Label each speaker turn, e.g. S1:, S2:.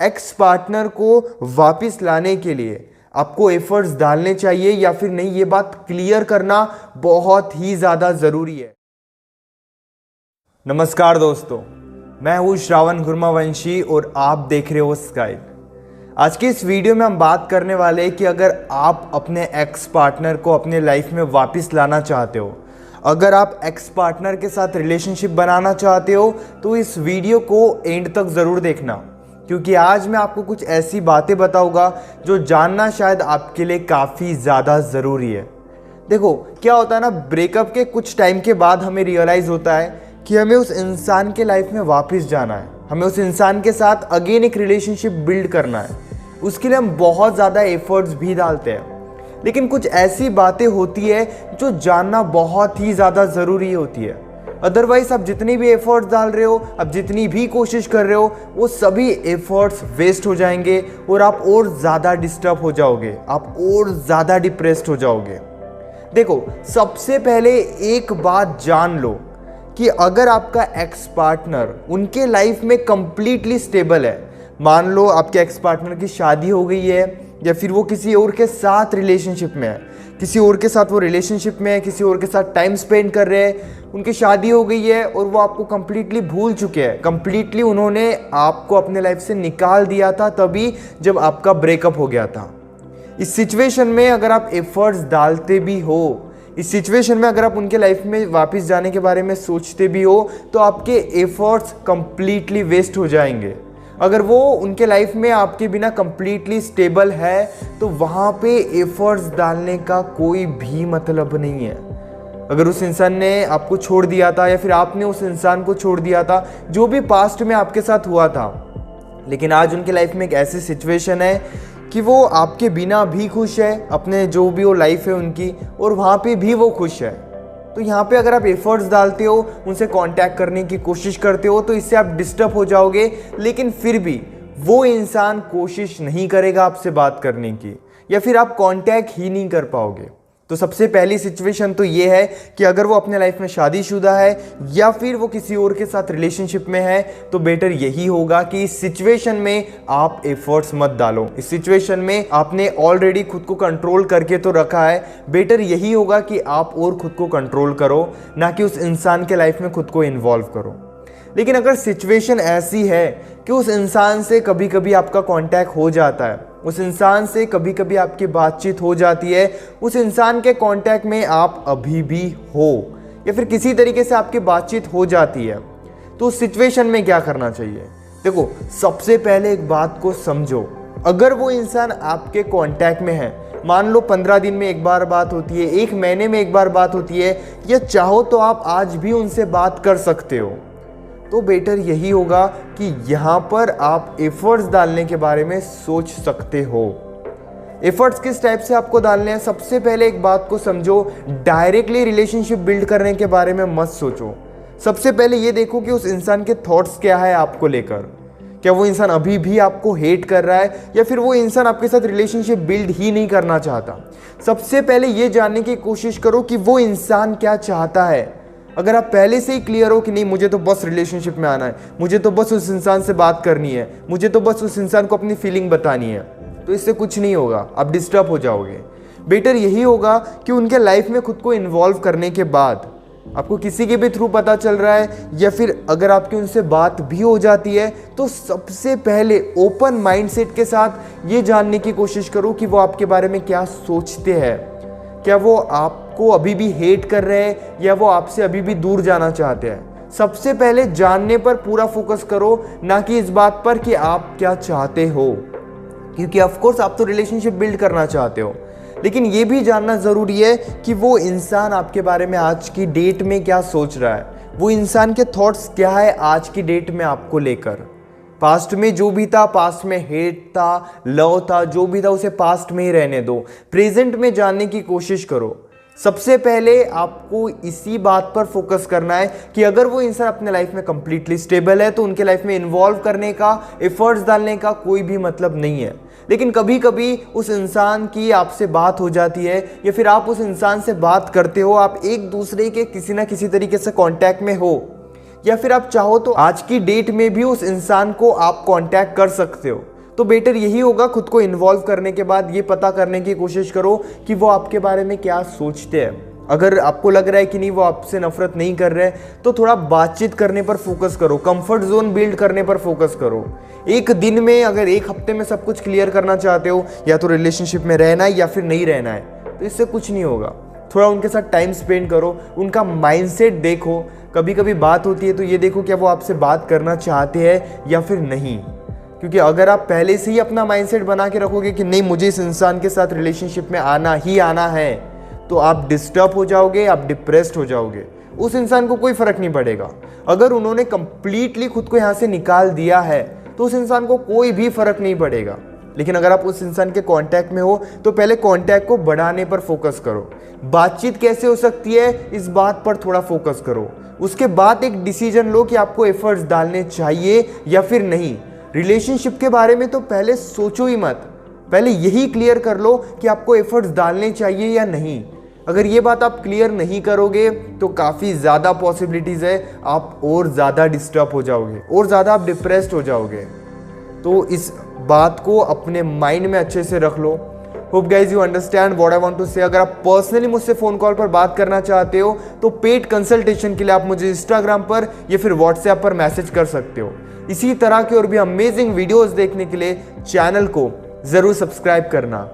S1: Ex partner को वापस लाने के लिए आपको एफर्ट्स डालने चाहिए या फिर नहीं, ये बात क्लियर करना बहुत ही ज़्यादा ज़रूरी है। नमस्कार दोस्तों, मैं हूँ श्रावण गुरमावंशी और आप देख रहे हो स्काइल। आज के इस वीडियो में हम बात करने वाले हैं कि अगर आप अपने एक्स पार्टनर को अपने लाइफ में वापस लाना चाहते हो, अगर आप एक्स पार्टनर के साथ रिलेशनशिप बनाना चाहते हो तो इस वीडियो को एंड तक ज़रूर देखना, क्योंकि आज मैं आपको कुछ ऐसी बातें बताऊंगा जो जानना शायद आपके लिए काफ़ी ज़्यादा ज़रूरी है। देखो क्या होता है ना, ब्रेकअप के कुछ टाइम के बाद हमें रियलाइज़ होता है कि हमें उस इंसान के लाइफ में वापस जाना है, हमें उस इंसान के साथ अगेन एक रिलेशनशिप बिल्ड करना है। उसके लिए हम बहुत ज़्यादा एफर्ट्स भी डालते हैं, लेकिन कुछ ऐसी बातें होती है जो जानना बहुत ही ज़्यादा ज़रूरी होती है। अदरवाइज आप जितनी भी एफर्ट्स डाल रहे हो, आप जितनी भी कोशिश कर रहे हो, वो सभी एफर्ट्स वेस्ट हो जाएंगे और आप और ज़्यादा डिस्टर्ब हो जाओगे, आप और ज़्यादा डिप्रेस्ड हो जाओगे। देखो, सबसे पहले एक बात जान लो कि अगर आपका एक्स पार्टनर उनके लाइफ में कंप्लीटली स्टेबल है, मान लो आपके एक्स पार्टनर की शादी हो गई है या फिर वो किसी और के साथ रिलेशनशिप में है, किसी और के साथ वो रिलेशनशिप में है, किसी और के साथ टाइम स्पेंड कर रहे हैं, उनकी शादी हो गई है और वो आपको कंप्लीटली भूल चुके हैं, कंप्लीटली उन्होंने आपको अपने लाइफ से निकाल दिया था तभी जब आपका ब्रेकअप हो गया था। इस सिचुएशन में अगर आप एफर्ट्स डालते भी हो, इस सिचुएशन में अगर आप उनके लाइफ में वापस जाने के बारे में सोचते भी हो, तो आपके एफर्ट्स कंप्लीटली वेस्ट हो जाएंगे। अगर वो उनके लाइफ में आपके बिना कंप्लीटली स्टेबल है तो वहाँ पे एफर्ट्स डालने का कोई भी मतलब नहीं है। अगर उस इंसान ने आपको छोड़ दिया था या फिर आपने उस इंसान को छोड़ दिया था, जो भी पास्ट में आपके साथ हुआ था, लेकिन आज उनके लाइफ में एक ऐसी सिचुएशन है कि वो आपके बिना भी खुश है, अपने जो भी वो लाइफ है उनकी, और वहाँ पे भी वो खुश है। तो यहाँ पे अगर आप एफर्ट्स डालते हो, उनसे कांटेक्ट करने की कोशिश करते हो, तो इससे आप डिस्टर्ब हो जाओगे, लेकिन फिर भी वो इंसान कोशिश नहीं करेगा आपसे बात करने की, या फिर आप कांटेक्ट ही नहीं कर पाओगे। तो सबसे पहली सिचुएशन तो ये है कि अगर वो अपने लाइफ में शादीशुदा है या फिर वो किसी और के साथ रिलेशनशिप में है, तो बेटर यही होगा कि इस सिचुएशन में आप एफर्ट्स मत डालो। इस सिचुएशन में आपने ऑलरेडी खुद को कंट्रोल करके तो रखा है, बेटर यही होगा कि आप और खुद को कंट्रोल करो, ना कि उस इंसान के लाइफ में खुद को इन्वॉल्व करो। लेकिन अगर सिचुएशन ऐसी है कि उस इंसान से कभी कभी आपका कांटेक्ट हो जाता है, उस इंसान से कभी कभी आपकी बातचीत हो जाती है, उस इंसान के कांटेक्ट में आप अभी भी हो या फिर किसी तरीके से आपकी बातचीत हो जाती है, तो उस सिचुएशन में क्या करना चाहिए? देखो, सबसे पहले एक बात को समझो। अगर वो इंसान आपके कांटेक्ट में है, मान लो 15 दिन में एक बार बात होती है, 1 महीने में एक बार बात होती है, या चाहो तो आप आज भी उनसे बात कर सकते हो, तो बेटर यही होगा कि यहाँ पर आप एफर्ट्स डालने के बारे में सोच सकते हो। एफर्ट्स किस टाइप से आपको डालने हैं? सबसे पहले एक बात को समझो, डायरेक्टली रिलेशनशिप बिल्ड करने के बारे में मत सोचो। सबसे पहले ये देखो कि उस इंसान के थॉट्स क्या है आपको लेकर। क्या वो इंसान अभी भी आपको हेट कर रहा है या फिर वो इंसान आपके साथ रिलेशनशिप बिल्ड ही नहीं करना चाहता? सबसे पहले ये जानने की कोशिश करो कि वो इंसान क्या चाहता है। अगर आप पहले से ही क्लियर हो कि नहीं, मुझे तो बस रिलेशनशिप में आना है, मुझे तो बस उस इंसान से बात करनी है, मुझे तो बस उस इंसान को अपनी फीलिंग बतानी है, तो इससे कुछ नहीं होगा, आप डिस्टर्ब हो जाओगे। बेटर यही होगा कि उनके लाइफ में खुद को इन्वॉल्व करने के बाद, आपको किसी के भी थ्रू पता चल रहा है या फिर अगर आपकी उनसे बात भी हो जाती है, तो सबसे पहले ओपन माइंडसेट के साथ ये जानने की कोशिश करो कि वो आपके बारे में क्या सोचते हैं। क्या वो आपको अभी भी हेट कर रहे हैं या वो आपसे अभी भी दूर जाना चाहते हैं? सबसे पहले जानने पर पूरा फोकस करो, ना कि इस बात पर कि आप क्या चाहते हो, क्योंकि ऑफ कोर्स आप तो रिलेशनशिप बिल्ड करना चाहते हो, लेकिन ये भी जानना ज़रूरी है कि वो इंसान आपके बारे में आज की डेट में क्या सोच रहा है, वो इंसान के थॉट्स क्या है आज की डेट में आपको लेकर। पास्ट में जो भी था, पास्ट में हेट था, लव था, जो भी था उसे पास्ट में ही रहने दो, प्रेजेंट में जानने की कोशिश करो। सबसे पहले आपको इसी बात पर फोकस करना है कि अगर वो इंसान अपने लाइफ में कंप्लीटली स्टेबल है तो उनके लाइफ में इन्वॉल्व करने का, एफर्ट्स डालने का कोई भी मतलब नहीं है। लेकिन कभी कभी उस इंसान की आपसे बात हो जाती है या फिर आप उस इंसान से बात करते हो, आप एक दूसरे के किसी ना किसी तरीके से कांटेक्ट में हो, या फिर आप चाहो तो आज की डेट में भी उस इंसान को आप कांटेक्ट कर सकते हो। तो बेटर यही होगा, खुद को इन्वॉल्व करने के बाद ये पता करने की कोशिश करो कि वो आपके बारे में क्या सोचते हैं। अगर आपको लग रहा है कि नहीं वो आपसे नफरत नहीं कर रहे तो थोड़ा बातचीत करने पर फोकस करो, कंफर्ट जोन बिल्ड करने पर फोकस करो। एक दिन में अगर एक हफ्ते में सब कुछ क्लियर करना चाहते हो, या तो रिलेशनशिप में रहना है या फिर नहीं रहना है, तो इससे कुछ नहीं होगा। थोड़ा उनके साथ टाइम स्पेंड करो, उनका माइंडसेट देखो। कभी कभी बात होती है तो ये देखो क्या वो आपसे बात करना चाहते हैं या फिर नहीं। क्योंकि अगर आप पहले से ही अपना माइंडसेट बना के रखोगे कि नहीं मुझे इस इंसान के साथ रिलेशनशिप में आना ही आना है, तो आप डिस्टर्ब हो जाओगे, आप डिप्रेस्ड हो जाओगे। उस इंसान को कोई फर्क नहीं पड़ेगा। अगर उन्होंने कंप्लीटली खुद को यहाँ से निकाल दिया है तो उस इंसान को कोई भी फर्क नहीं पड़ेगा। लेकिन अगर आप उस इंसान के कांटेक्ट में हो तो पहले कांटेक्ट को बढ़ाने पर फोकस करो। बातचीत कैसे हो सकती है इस बात पर थोड़ा फोकस करो। उसके बाद एक डिसीजन लो कि आपको एफर्ट्स डालने चाहिए या फिर नहीं। रिलेशनशिप के बारे में तो पहले सोचो ही मत, पहले यही क्लियर कर लो कि आपको एफर्ट्स डालने चाहिए या नहीं। अगर ये बात आप क्लियर नहीं करोगे तो काफ़ी ज़्यादा पॉसिबिलिटीज़ है आप और ज़्यादा डिस्टर्ब हो जाओगे और ज़्यादा आप डिप्रेस्ड हो जाओगे। तो इस बात को अपने माइंड में अच्छे से रख लो। Hope guys you understand what I want to say. अगर आप पर्सनली मुझसे फ़ोन कॉल पर बात करना चाहते हो तो पेड कंसल्टेशन के लिए आप मुझे इंस्टाग्राम पर या फिर व्हाट्सएप पर मैसेज कर सकते हो। इसी तरह के और भी अमेजिंग वीडियोज़ देखने के लिए चैनल को ज़रूर सब्सक्राइब करना।